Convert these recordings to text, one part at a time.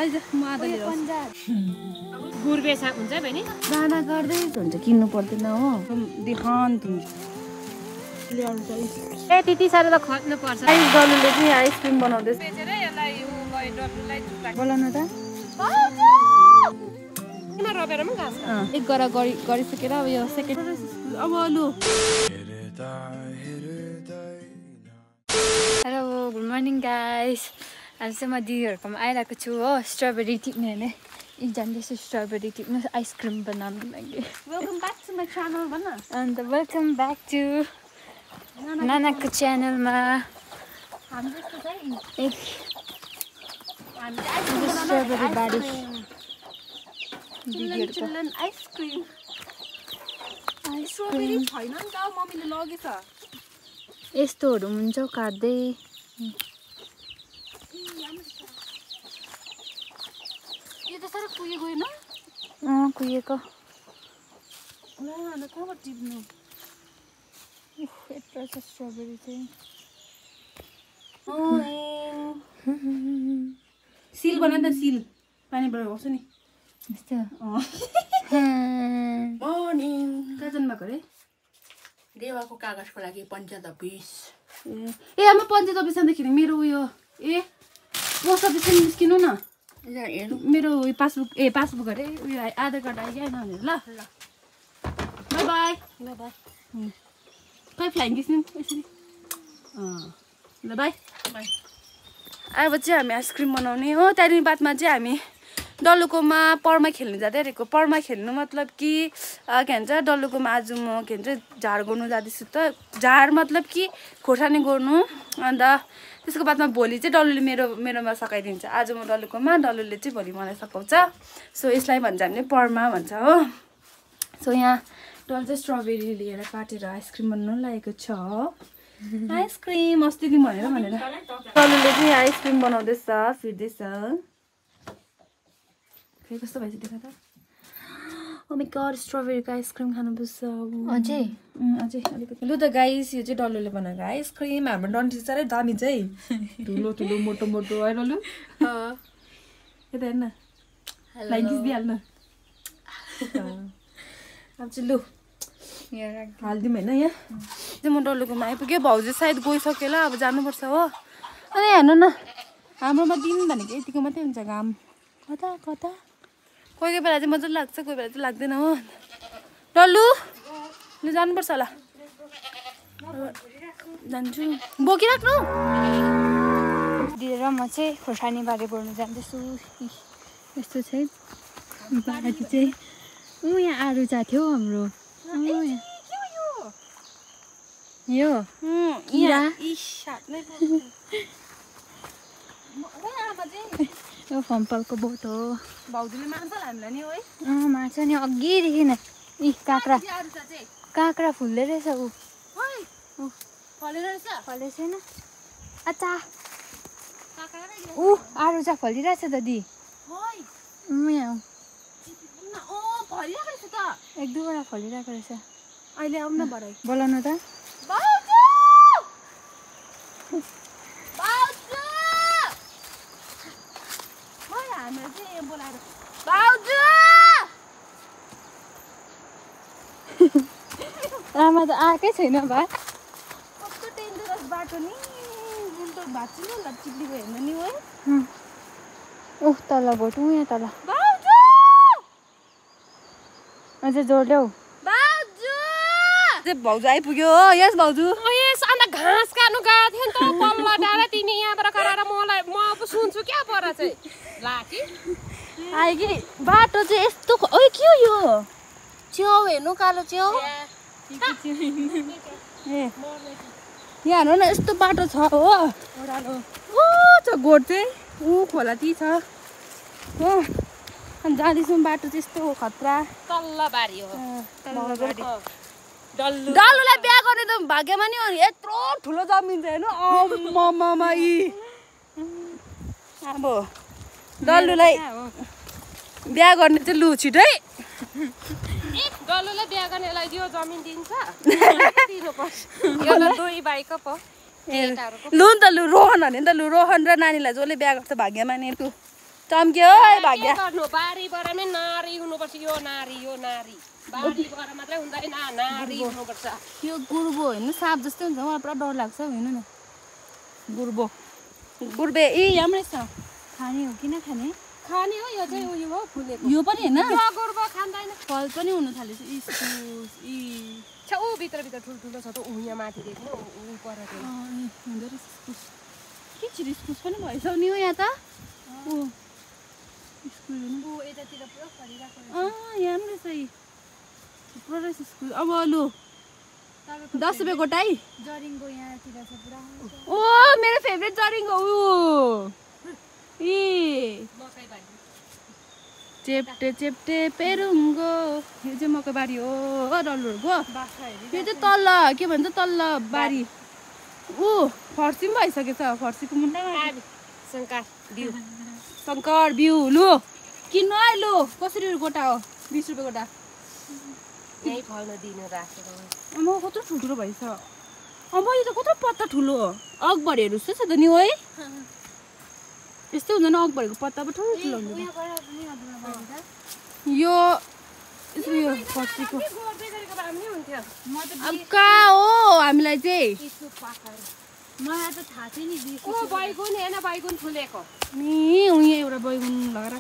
लैजा म आधा गुरबेसा हुन्छ बहिनी दाना गर्दै हुन्छ किन्नु पर्दैन हो देखान्त हुन्छ ल्याउनु चाहिँ ए त्यति साह्रो त खर्च्नु पर्छ डल्लुले चाहिँ आइसक्रिम बनाउँदैछ बेचेर यसलाई डल्लुलाई बोलाउन त किन रोपेर पनि घाँस एक गरा गरिसकेर अब यो सेकेन्ड अब लु हेलो गुड मर्निङ गाइस आज चाहिँ म दिदीहरूकोमा आइरहेको छु हो स्ट्रबेरी टिप्ने होइन यी जान्दैछु स्ट्रबेरी टिप्नु आइसक्रिम बनाउनु लागि welcome back to my channel भन अन्त वेलकम ब्याक टु नानाको च्यानलमा स्ट्रबेरी बारी चिल्ड्रेन आइसक्रिम स्ट्रबेरी छैन नि त मम्मीले लगेछ यस्तोहरू हुन्छ काट्दै यो त साह्रो कुहियो गएन कुहिएको अन्त कहाँबाट टिप्नु यत्रो छ स्ट्रबेरी चाहिँ सिल बना त सिल पानीबाट आउँछ नि यस्तो मर्निङ कहाँ जानुभएको अरे देवाको कागजको लागि पञ्चायत अफिस ए आमा पञ्चायत अफिस जाँदाखेरि मेरो उयो पोस्ट अफिस निस्किनु न मेरो उयो पासबुक अरे उयो आधार कार्ड आइगएन भनेर ल बाई बाई ल बाई खै फ्लाइङ किस्नु यसरी ल बाई बाई अब चाहिँ हामी आइसक्रिम बनाउने हो त्यहाँदेखि बादमा चाहिँ हामी डल्लुकोमा परमा खेल्नु जाँदै रहेको परमा खेल्नु मतलब कि के भन्छ डल्लुकोमा आज म के भन्छ झार गर्नु जाँदैछु त झार मतलब कि खोर्सानी गर्नु अन्त त्यसको बादमा भोलि चाहिँ डल्लुले मेरोमा सकाइदिन्छ आज म डल्लुकोमा डल्लुले चाहिँ भोलि मलाई सकाउँछ सो यसलाई भन्छ हामीले परमा भन्छ हो सो यहाँ डल्लु चाहिँ स्ट्रबेरी लिएर काटेर आइसक्रिम बनाउनु लागेको छ आइसक्रिम अस्तिदेखि भनेर डल्लुले चाहिँ आइसक्रिम बनाउँदैछ फिर्दैछ कस्तो भएछ देखा त ओ माय गॉड स्ट्रबेरीको आइसक्रिम खानुपर्छ अझै अलिकति लु त गाइस यो चाहिँ डल्लुले बनाएको आइसक्रिम हाम्रो डन्ठी साह्रै दामी चाहिँ ठुलो ठुलो मोटो मोटो होइन लु यता हेर्न लाइक दिइहाल्नु अब चाहिँ लु हालिदिउँ होइन यहाँ चाहिँ म डल्लुकोमा आइपुगेँ भाउजू सायद गइसक्यो ल अब जानुपर्छ हो अनि हेर्नु न हाम्रोमा दिन भनेको यतिको मात्रै हुन्छ घाम कता कता कोही कोही बेला चाहिँ मजाले लाग्छ कोही बेला चाहिँ लाग्दैन हो डल्लु लु जानुपर्छ होला जान्छु बोकिराख्नु दिदी र म चाहिँ खोर्सानी बारी बोल्नु जाँदैछु यस्तो चाहिँ बारी चाहिँ यहाँ आरू जाथ्यो हाम्रो यो यो फम्पलको बोट हो भाउजूले मान्छ हामीलाई नि है मार्छ नि अघिदेखि नै काँक्रा फुल्दै रहेछ ऊ फलेको छैन अच्छा ऊ आरू चाहिँ फलिरहेछ त दी यहाँ एक दुईवटा फलिरहेको रहेछ अहिले आउनु न बढाइ बोलाउनु त आमा त आएकै छैन बा कस्तो डेन्जरस बाटो नि उल्टो भाँच्नु न चिप्लीको हेर्नु नि है ओह तल बोट यहाँ तल अझ जोड ल्याउ भाउजू आइपुग्यो हो यस भाउजू अन्त घाँस काट्नु गएको थियो नि त पल्लो डाँडा तिमी यहाँबाट कराएर मलाई म अब सुन्छु क्या पर चाहिँ लाकी आयो कि बाटो चाहिँ यस्तो ओइ के हो यो च्याउ हेर्नु कालो च्याउ ए यहाँ हेर्नु न यस्तो बाटो छ हो ओ छ गोठ चाहिँ ऊ खोला ती छ हो अनि जाँदैछौँ बाटो चाहिँ यस्तो खतरा तल्लो बारी हो डल्लुलाई बिहा गर्ने त भाग्यमा नि हो नि यत्रो ठुलो जमिन छ हेर्नु अब डल्लुलाई बिहा गर्ने चाहिँ लु छिटै डल्लुलाई बिहा गर्नेलाई यो जमिन दिन्छ दुई बाइक पो लु नि त लु रोहन भने नि त लु रोहन र नानीलाई जसले बिहा गर्छ भाग्यमा नि लु चम्क्यो है भाग्य गर्नु बारीबाट नै नारी हुनुपर्छ यो नारी बारीबाट मात्रै हुँदैन नारी हुनुपर्छ यो गुर्बो होइन साप जस्तै हुन्छ मलाई पुरा डर लाग्छ हेर्नु न गुर्बे राम्रै छ खाने हो किन खाने खाने हो यो चाहिँ उयो हो फुलेको यो पनि होइन गुर्बो खाँदैन फल पनि हुन थालेछ छ ऊ भित्र ठुल्ठुलो छ त ऊ यहाँ माथि देख्नु ऊ पर हुँदो रहेछ इस्कुस के छिर इस्कुस पनि भएछ नि हो यहाँ त यतातिर पुरा फरिरहेको यहाँ पनि रहेछ पुरा रहेछ इस्कुस अब लु 10 रुपियाँ गोटाइ जरिङ्गो यहाँतिर छ पुरा मेरो फेभरेट जरिङ्गो चेप्टे पेरुङ्गो यो चाहिँ मकै बारी हो डल्लुहरूको यो चाहिँ तल्ल के भन्छ तल्ल बारी फर्सी पनि भइसकेछ फर्सीको मुन्टामा शङ्कर बिउ लु किन्नु है लु कसरी गोटा हो 20 रुपियाँ गोटा यही फल्न दिनु राखेर म कत्रो ठुल्ठुलो भएछ अब यो त कत्रो पत्ता ठुलो अगबडीहरू जस्तो छ त नि है यस्तै हुँदैन अगबडीको पत्ता पो ठुलो हुन्छ यो फर्सीको अब कहाँ हो हामीलाई चाहिँ मलाई त थाहा छैन नि बैगुन हेर्न बैगुन फुलेको नि उयो एउटा बैगुन लगाएर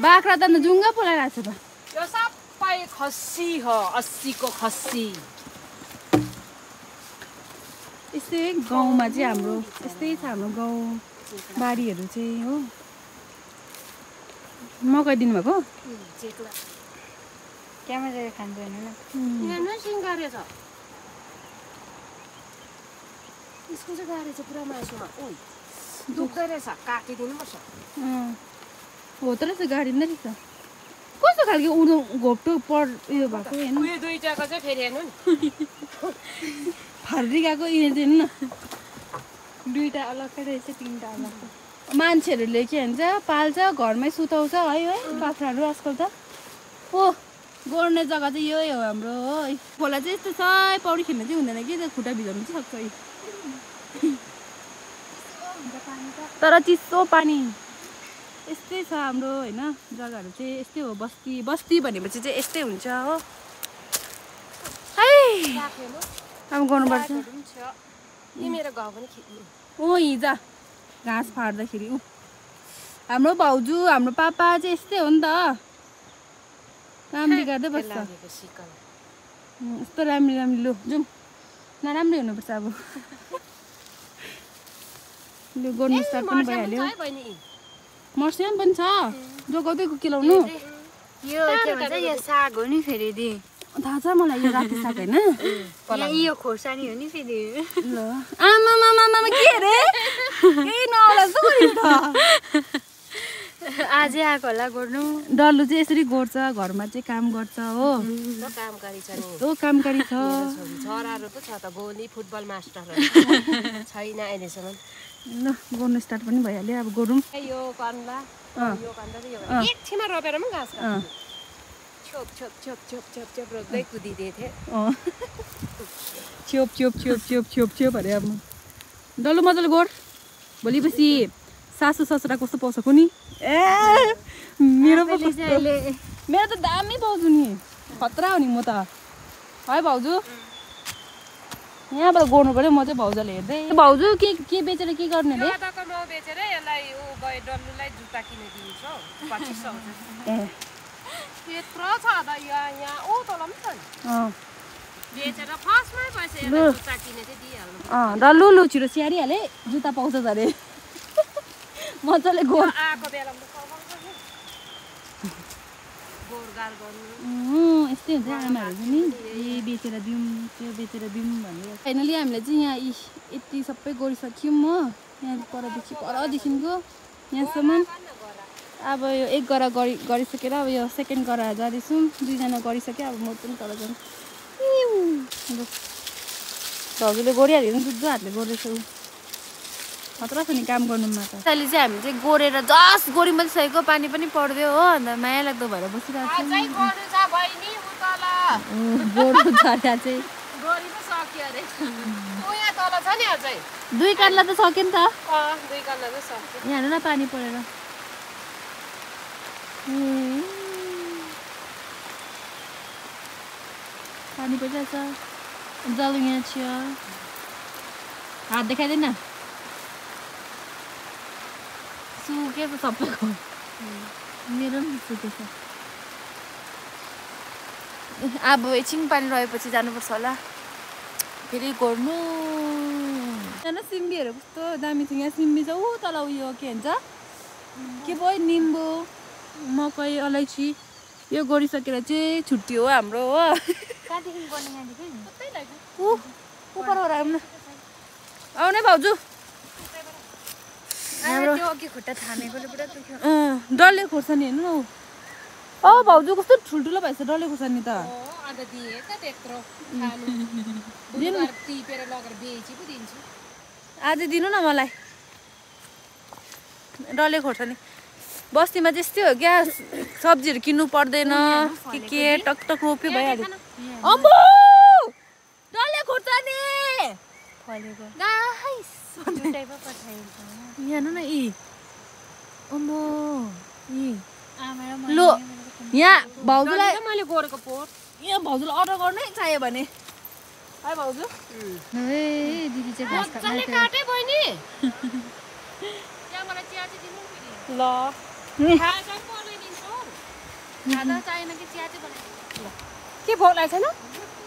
बाख्रा त जुङ्गा पोलाइरहेको छ त यो सबै खसी हो 80 को खसी यस्तै गाउँमा चाहिँ हाम्रो यस्तै छ हाम्रो गाउँ बारीहरू चाहिँ हो मकै दिनुभएको त्यहाँमा गएर खान्छ होइन यहाँ नै सिङ्गारे छ यसको चाहिँ गाह्रो छ पुरा मासुमा दुख्दै रहेछ काटिदिनुपर्छ हो त रहेछ गाडी नै रहेछ कस्तो खालको उडो घोप्टो उयो भएको हेर्नु उयो दुईटाको चाहिँ फेरि हेर्नु नि फार्दी गएको यिनी चाहिँ हेर्नु न दुईटा अलग्गै रहेछ तिनवटा अलग मान्छेहरूले के भन्छ पाल्छ घरमै सुताउँछ है बाख्राहरू आजकल त गोड्ने जग्गा चाहिँ यही हो हाम्रो है खोला चाहिँ यस्तो छ पौडी खेल्न चाहिँ हुँदैन कि खुट्टा भिजाउनु चाहिँ सक्छ तर चिसो पानी यस्तै छ हाम्रो होइन जग्गाहरू चाहिँ यस्तै हो बस्ती भनेपछि चाहिँ यस्तै हुन्छ हो है काम गर्नुपर्छ मेरो घाउ पनि खिच्नु हिजो घाँस फाट्दाखेरि हाम्रो भाउजू हाम्रो पापा चाहिँ यस्तै हो नि त काम बिगार्दै बस्छ यस्तो राम्रो लु जाउँ नराम्रै हुनुपर्छ अब लु गर्नु स्टार्ट पनि भइहाल्यो मर्सियम पनि छ जोगाउँदै किलाउनु यो के भन्छ यो साग हो नि फेरि दि थाहा छ मलाई यो राति साग होइन यो खोर्सानी हो नि फेरि ल आमा के अरे केही नहोला जस्तो गरिन्छ आजै आएको होला गर्नु डल्लु चाहिँ यसरी गोड्छ घरमा चाहिँ काम गर्छ हो कामकारी छ नि कामकारी छ छोराहरू त छ त गोली फुटबल मास्टर छैन अहिलेसम्म ल गर्नु स्टार्ट पनि भइहाल्यो अब गरौँ यो कन्ला एकछिनमा रोपेर पनि घाँस छोप छोप छोप छोप छोप छोप रोप्दै कुदिदिए थिएँ छ्योप अरे अब डल्लु मजाले गोड भोलिपछि सासू ससुरा कस्तो पाउँछ कुनी मेरो त दामी भाउजू नि खतरा हो नि म त है भाउजू यहाँबाट गोड्नु पर्यो म चाहिँ भाउजूले हेर्दै भाउजू के बेचेर के गर्ने रे बेचेर यसलाई डल्लुलाई जुत्ता किनिदिन्छ 2500 त्यत्रो छ त यहाँ ऊ तल पनि छ बेचेर फर्स्टमै पैसा जुत्ता किने चाहिँ दिइहाल्नु डल्लु लु छिटो स्याहारिहाले जुत्ता पाउँछ अरे मजाले गोड आएको बेलामा यस्तै हुन्छ आमाहरू पनि बेचेर दिउँ त्यो बेचेर दिउँ भनेर फाइनली हामीले चाहिँ यहाँ यति सबै गरिसक्यौँ हो यहाँ परदेखिको यहाँसम्म अब यो एक गरा गरिसकेर अब यो सेकेन्ड गरा जाँदैछौँ दुईजना गरिसक्यो अब म पनि तल जाउँ भाउजूले गोडिहाल्यो दुध हातले गोड्दैछ खतरा छ नि काम गर्नुमा त अहिले चाहिँ हामी चाहिँ गोडेर जस्ट गोडी मात्रै सकेको पानी पनि पर्यो हो अन्त माया लाग्दो भएर बसिरहेको छौँ गोडको झर्या चाहिँ 2 काट्ला त सक्यो नि त यहाँ हेर्नु न पानी परेर पानी परिरहेछ जल यहाँ छ हात देखाइदिएन सुकेको सबैको मेरो पनि सुकेछ अब एकछिन पानी रहेपछि जानुपर्छ होला फेरि घोर्नु होइन सिम्बीहरू कस्तो दामी छ यहाँ सिम्बी छ ऊ तल उयो के भन्छ के भयो निम्बु मकै अलैँची यो गरिसकेर चाहिँ छुट्टी हो हाम्रो हो आउने भाउजू डल्ले खोर्सानी हेर्नु न औ भाउजू कस्तो ठुल्ठुलो भएछ डल्ले खोर्सानी त आज दिनु न मलाई डल्ले खोर्सानी बस्तीमा चाहिँ यस्तै हो क्या सब्जीहरू किन्नु पर्दैन के टकटक रोप्यो भइहाल्यो अम्बो डल्ले खोर्सानी यहाँ न यी अम्बो लो यहाँ भाउजूलाई मैले गोरेको पोट यहाँ भाउजूलाई अर्डर गर्नै चाहियो भने है भाउजू दिदी चाहिँ घाँस मजाले काटे बहिनी त्यहाँ मलाई चिया चाहिँ दिनु नि फेरि ल खाजा पनि बनाइदिन्छु खाजा चाहिएन कि चिया चाहिँ बनाइदिनु के भोक लागेको छैन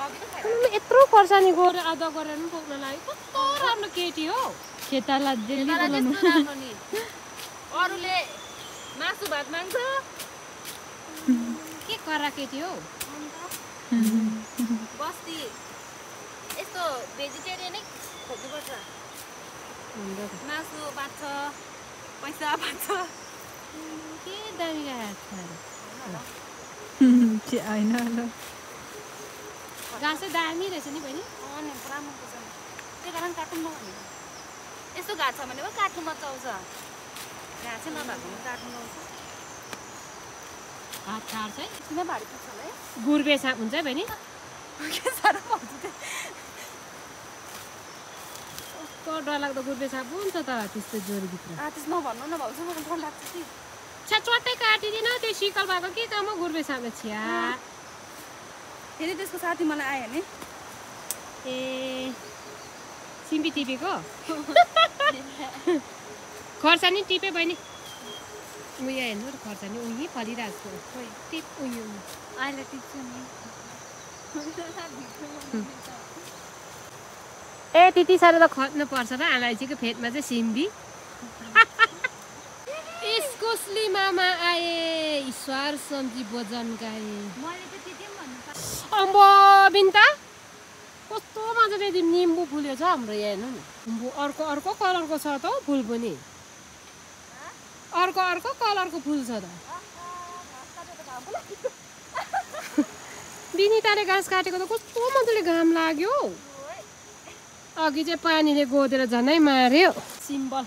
अघि त खायो यत्रो खोर्सानी गोरे आधा गरेर पनि बोक्न लाग्यो कस्तो राम्रो केटी हो खेताला दिल्ली तर त्यस्तो राम्रो नि अरूले मासु भात माग्छ के करा केटी हो बस्ती यस्तो भेजिटेरियनै खोज्नुपर्छ मासु बाँच्छ पैसा बाँच्छ के दामी गएको होइन घाँस चाहिँ दामी रहेछ नि बहिनी नि पुरा मन पर्छ त्यही कारण काट्नु नभने यस्तो घाँस छ भने पो काट्नु मजा आउँछ घाँसै नभएकोमा काट्नु आउँछ हात छाड्छ है किन भारी पुग्छ होला है गुर्बे साप हुन्छ है बहिनी के साह्रो पाउँछ कस्तो डरलाग्दो गुर्बे साप हुन्छ त त्यस्तो ज्वरोभित्र त्यसो नभन्नु न भाउजू मलाई डर लाग्छ कि छ्या चट्टै काटिदिन त्यो सिकल भएको के काम हो गुर्बे सापले छ्या फेरि त्यसको साथी मलाई आयो भने ए सिम्बी टिपेको खर्सानी टिपे बहिनी उयो हेर्नु त खर्सानी उही फलिरहेको छ खोइ टिप उयो अहिले टिप्छु नि ए त्यति साह्रो त खट्नु पर्छ र अलैँचीको फेदमा चाहिँ सिम्बी इस्कुसली मामा आए ईश्वर सब्जी भोजन गाए मैले त त्यति पनि भन्नु अम्बो बिन्ता कस्तो मजाले निम्बु फुल्यो छ हाम्रो यहाँ हेर्नु न निम्बु अर्को अर्को कलरको छ त हौ फुल पनि अर्को अर्को कलरको फुल छ त बिनिताले घाँस काटेको त कस्तो मजाले घाम लाग्यो अघि चाहिँ पानीले गोदेर झनै मार्यो सिम्बल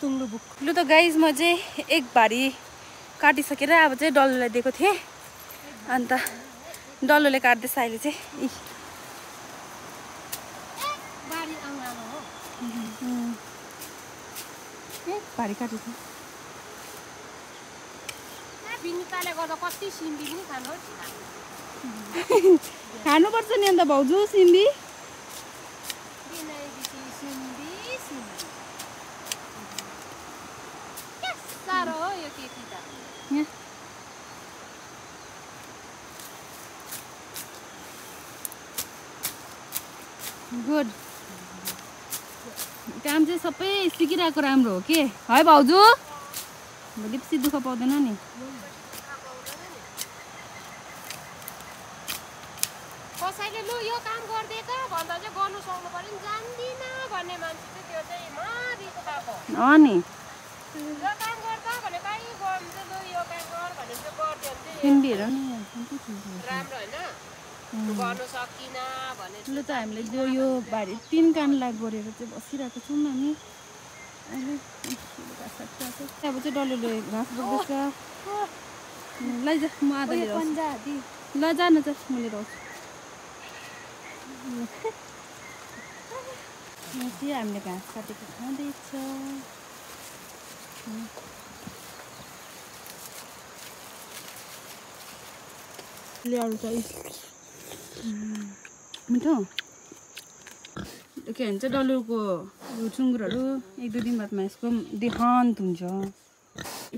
तुङ्लुबुक लु त गाइज म चाहिँ एक भारी काटिसकेर अब चाहिँ डल्लोलाई दिएको थिएँ अन्त डल्लोले काट्दैछ अहिले चाहिँ बारी आउनु हो भारी काटेछ बिनिताले गर्दा कति सिम्बी पनि खानु खानुपर्छ नि अन्त भाउजू सिम्बी साह्रो हो यो केटी त गुड काम चाहिँ सबै सिकिरहेको राम्रो हो के है भाउजू भोलि पछि दुःख पाउँदैन नि कसैले लु यो काम गरिदिएका भन्दा चाहिँ गर्नु सक्नु पर्यो नि जान्दिनँ भन्ने मान्छे चाहिँ त्यो चाहिँ मारिको पाएको नि यो काम गर्दा भने कहीँ गर्नु चाहिँ लु यो काम गर भने चाहिँ गरिदियो भने सिम्बी हेर नि चाहिँ राम्रो होइन गर्नु सकिनँ भने ल त हामीले यो भारी 3 कानलाई गरेर चाहिँ बसिरहेको छौँ हामी अहिले अब चाहिँ डल्लोले घाँस बोक्दैछ लैजा म आधा लिएर आउँछु ल जान त म लिएर आउँछु चाहिँ हामीले घाँस काटेको खाँदैछ ल्याउनु चाहिँ मिठो के भन्छ डल्लुको यो सुँगुरहरू 1-2 दिन बादमा यसको देहान्त हुन्छ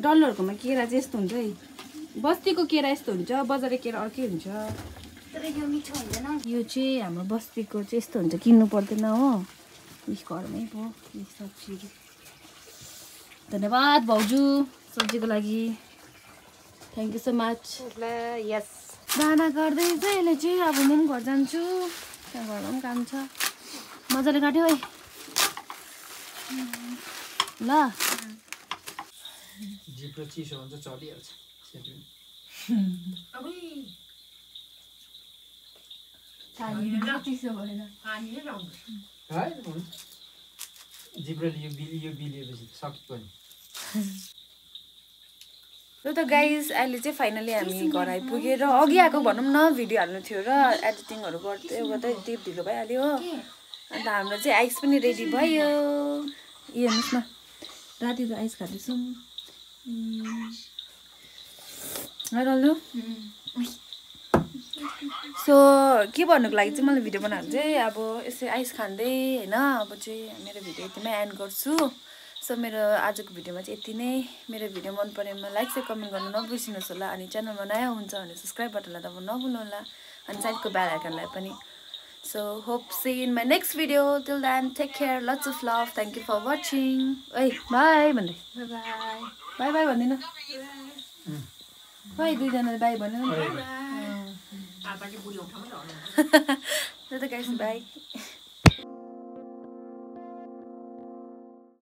डल्लुहरूकोमा केरा चाहिँ यस्तो हुन्छ है बस्तीको केरा यस्तो हुन्छ बजारे केरा अर्कै हुन्छ तर यो मिठो हुँदैन यो चाहिँ हाम्रो बस्तीको चाहिँ यस्तो हुन्छ किन्नु पर्दैन हो घरमै पो सब्जीहरू धन्यवाद भाउजू सब्जीको लागि थ्याङ्क यू सो मच यस दाना गर्दै चाहिँ यसले चाहिँ अब म पनि घर जान्छु त्यहाँ घरमा पनि काम छ मजाले काट्यो है ल जिब्रो चिसो हुन्छ चलिहाल्छ जिब्रोले यो बिलिएपछि सकियो नि र त गाइज अहिले चाहिँ फाइनली हामी घर आइपुगेर अघि आएको भनौँ न भिडियो हाल्नु थियो र एडिटिङहरू गर्दै गर्दै टिप ढिलो भइहाल्यो हो अन्त हाम्रो चाहिँ आइस पनि रेडी भयो यो हेर्नुहोस् न राति त आइस खाँदैछौँ डल्लु सो के भन्नुको लागि चाहिँ मलाई भिडियो बनाउनु चाहिँ अब यसै आइस खाँदै होइन अब चाहिँ मेरो भिडियो यतिमै एन्ड गर्छु सो मेरो आजको भिडियोमा चाहिँ यति नै मेरो भिडियो मन परेमा लाइक चाहिँ कमेन्ट गर्नु नबिर्सिनुहोस् होला अनि च्यानलमा नयाँ हुन्छ भने सब्सक्राइब बटनलाई दबाउनु नभुल्नु होला अनि साइडको बेल आइकनलाई पनि so hope see in my next video till then take care lots of love thank you for watching ओइ बाई भन्दै बाई बाई भन्दैन खै दुईजनाले बाई भनेन आपाले बुढी उठाउनु ल त गाइस बाई